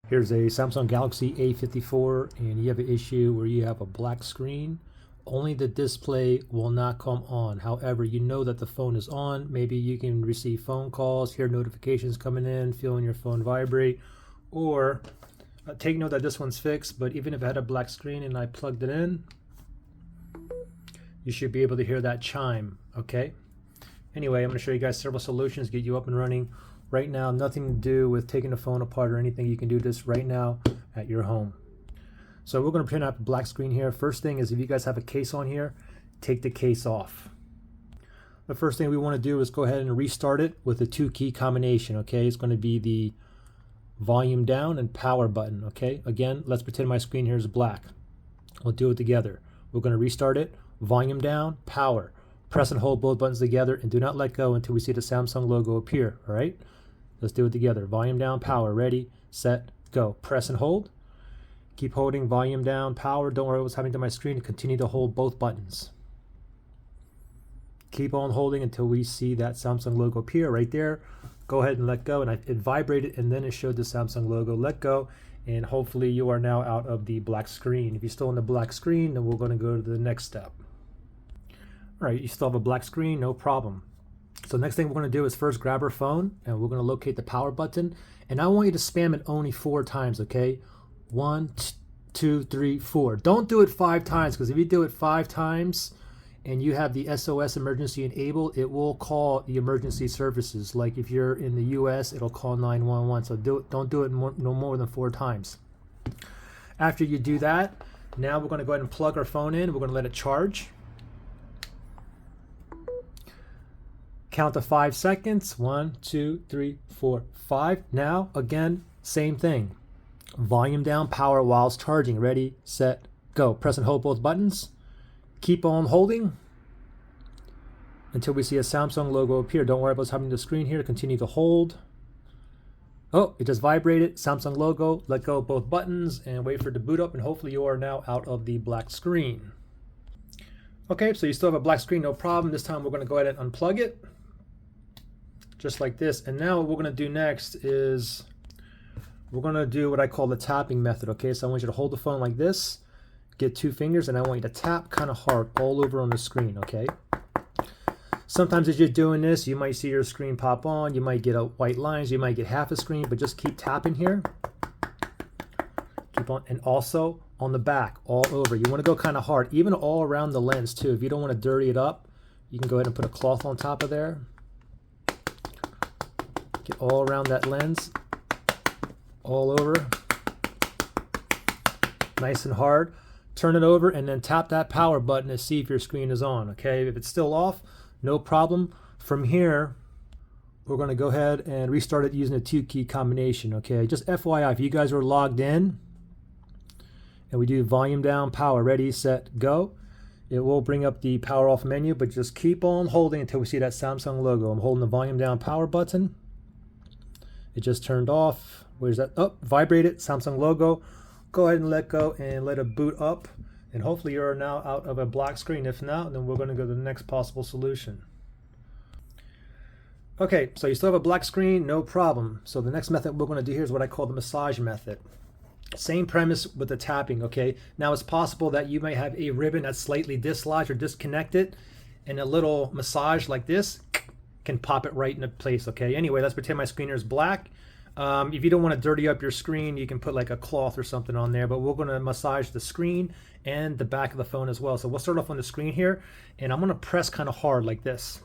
Here's a Samsung Galaxy A54 and you have an issue where you have a black screen. Only the display will not come on. However, you know that the phone is on. Maybe you can receive phone calls, hear notifications coming in, feeling your phone vibrate, or take note that this one's fixed, but even if I had a black screen and I plugged it in, you should be able to hear that chime, okay? Anyway, I'm gonna show you guys several solutions, get you up and running. Right now, nothing to do with taking the phone apart or anything. You can do this right now at your home. So we're going to print out the black screen here. First thing is, if you guys have a case on here, take the case off. The first thing we want to do is go ahead and restart it with a 2-key combination, okay? It's going to be the volume down and power button, okay? Again, let's pretend my screen here is black. We'll do it together. We're going to restart it, volume down, power. Press and hold both buttons together and do not let go until we see the Samsung logo appear, all right? Let's do it together. Volume down, power, ready, set, go. Press and hold. Keep holding volume down, power. Don't worry what's happening to my screen. Continue to hold both buttons. Keep on holding until we see that Samsung logo appear right there. Go ahead and let go. And it vibrated and then it showed the Samsung logo. Let go. And hopefully you are now out of the black screen. If you're still on the black screen, then we're going to go to the next step. All right, you still have a black screen, no problem. So next thing we're going to do is first grab our phone and we're going to locate the power button. And I want you to spam it only 4 times, okay? 1, 2, 3, 4. Don't do it 5 times, because if you do it 5 times and you have the SOS emergency enabled, it will call the emergency services. Like if you're in the US, it'll call 911. So don't do it no more than 4 times. After you do that, now we're going to go ahead and plug our phone in. We're going to let it charge. Count to 5 seconds. 1, 2, 3, 4, 5. Now, again, same thing. Volume down, power whilst charging. Ready, set, go. Press and hold both buttons. Keep on holding until we see a Samsung logo appear. Don't worry about what's happening to the screen here. Continue to hold. Oh, it just vibrated. Samsung logo. Let go of both buttons and wait for it to boot up. And hopefully you are now out of the black screen. Okay, so you still have a black screen, no problem. This time we're going to go ahead and unplug it. Just like this. And now what we're going to do next is we're going to do what I call the tapping method, okay? So I want you to hold the phone like this, get 2 fingers, and I want you to tap kind of hard all over on the screen, okay? Sometimes as you're doing this, you might see your screen pop on, you might get white lines, you might get half a screen, but just keep tapping here. Keep on, and also on the back, all over. You want to go kind of hard, even all around the lens too. If you don't want to dirty it up, you can go ahead and put a cloth on top of there. Get all around that lens, all over, nice and hard. Turn it over and then tap that power button to see if your screen is on, okay? If it's still off, no problem. From here, we're going to go ahead and restart it using a 2-key combination, okay? Just FYI, if you guys are logged in and we do volume down, power, ready, set, go, it will bring up the power off menu, but just keep on holding until we see that Samsung logo. I'm holding the volume down power button. It just turned off. Where's that? Oh, vibrated, Samsung logo. Go ahead and let go and let it boot up. And hopefully you're now out of a black screen. If not, then we're going to go to the next possible solution. Okay, so you still have a black screen, no problem. So the next method we're going to do here is what I call the massage method. Same premise with the tapping, okay? Now it's possible that you may have a ribbon that's slightly dislodged or disconnected, and a little massage like this can pop it right into place, okay? Anyway, let's pretend my screen here is black. If you don't want to dirty up your screen, you can put like a cloth or something on there, but we're going to massage the screen and the back of the phone as well. So we'll start off on the screen here, and I'm going to press kind of hard like this.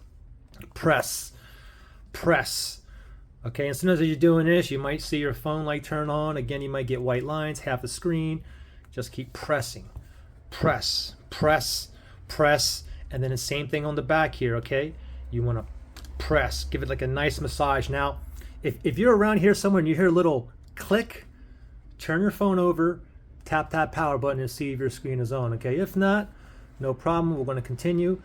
Press, press. Okay, as soon as you're doing this, you might see your phone light turn on. Again, you might get white lines, half the screen. Just keep pressing. Press, press, press, and then the same thing on the back here, okay? You want to press, give it like a nice massage. Now, if you're around here somewhere and you hear a little click, turn your phone over, tap that power button and see if your screen is on, okay? If not, no problem. We're going to continue.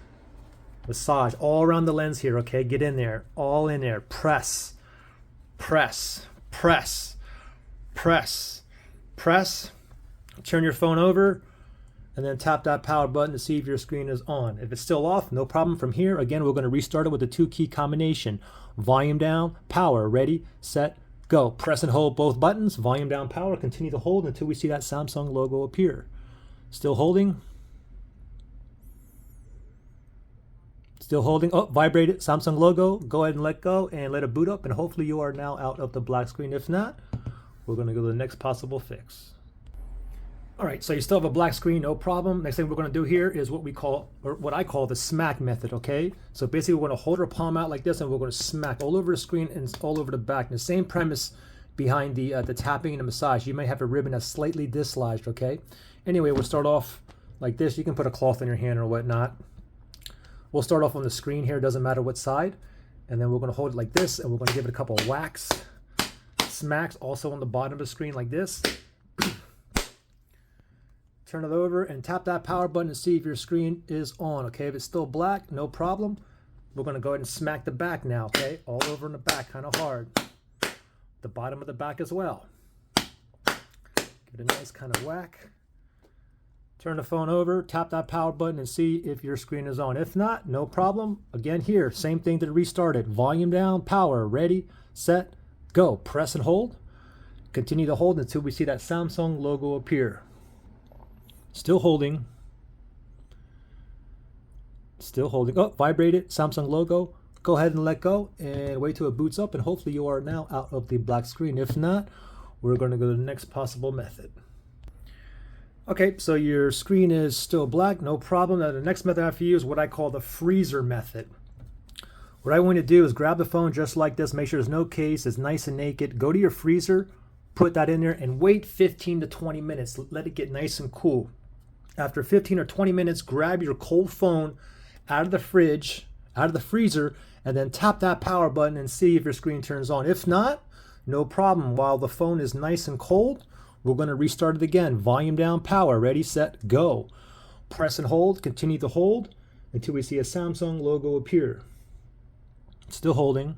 Massage all around the lens here, okay? Get in there, all in there. Press, press, press, press, press. Turn your phone over and then tap that power button to see if your screen is on. If it's still off, no problem. From here, again, we're going to restart it with a 2-key combination. Volume down, power, ready, set, go. Press and hold both buttons, volume down, power, continue to hold until we see that Samsung logo appear. Still holding. Still holding. Oh, vibrated, Samsung logo. Go ahead and let go and let it boot up, and hopefully you are now out of the black screen. If not, we're going to go to the next possible fix. All right, so you still have a black screen, no problem. Next thing we're going to do here is what we call, or what I call the smack method, okay? So basically we're going to hold our palm out like this and we're going to smack all over the screen and all over the back. And the same premise behind the tapping and the massage. You may have a ribbon that's slightly dislodged, okay? Anyway, we'll start off like this. You can put a cloth in your hand or whatnot. We'll start off on the screen here, doesn't matter what side. And then we're going to hold it like this and we're going to give it a couple of whacks, smacks also on the bottom of the screen like this. Turn it over and tap that power button to see if your screen is on, okay? If it's still black, no problem. We're going to go ahead and smack the back now, okay? All over in the back, kind of hard. The bottom of the back as well. Give it a nice kind of whack. Turn the phone over, tap that power button and see if your screen is on. If not, no problem. Again here, same thing to restart it. Volume down, power, ready, set, go. Press and hold. Continue to hold until we see that Samsung logo appear. Still holding. Still holding. Oh, vibrated, Samsung logo. Go ahead and let go and wait till it boots up, and hopefully you are now out of the black screen. If not, we're going to go to the next possible method. Okay, so your screen is still black, no problem. Now the next method I have for you is what I call the freezer method. What I want you to do is grab the phone just like this, make sure there's no case, it's nice and naked. Go to your freezer, put that in there, and wait 15 to 20 minutes. Let it get nice and cool. After 15 or 20 minutes, grab your cold phone out of the fridge, out of the freezer, and then tap that power button and see if your screen turns on. If not, no problem. While the phone is nice and cold, we're going to restart it again. Volume down, power, ready, set, go. Press and hold, continue to hold until we see a Samsung logo appear. Still holding.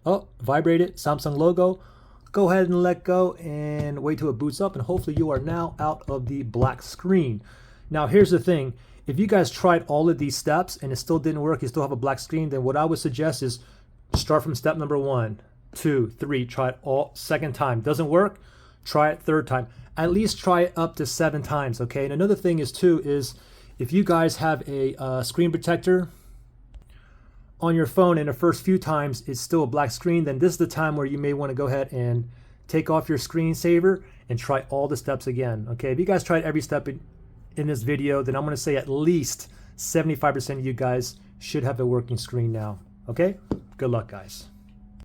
Oh, vibrated, Samsung logo. Go ahead and let go and wait till it boots up, and hopefully you are now out of the black screen. Now here's the thing. If you guys tried all of these steps and it still didn't work, you still have a black screen, then what I would suggest is start from step number 1, 2, 3, try it all second time. Doesn't work, try it third time. At least try it up to 7 times, okay? And another thing is too, is if you guys have a screen protector on your phone and the first few times it's still a black screen, then this is the time where you may want to go ahead and take off your screensaver and try all the steps again, okay? If you guys tried every step in this video, then I'm going to say at least 75% of you guys should have a working screen now, okay? Good luck, guys.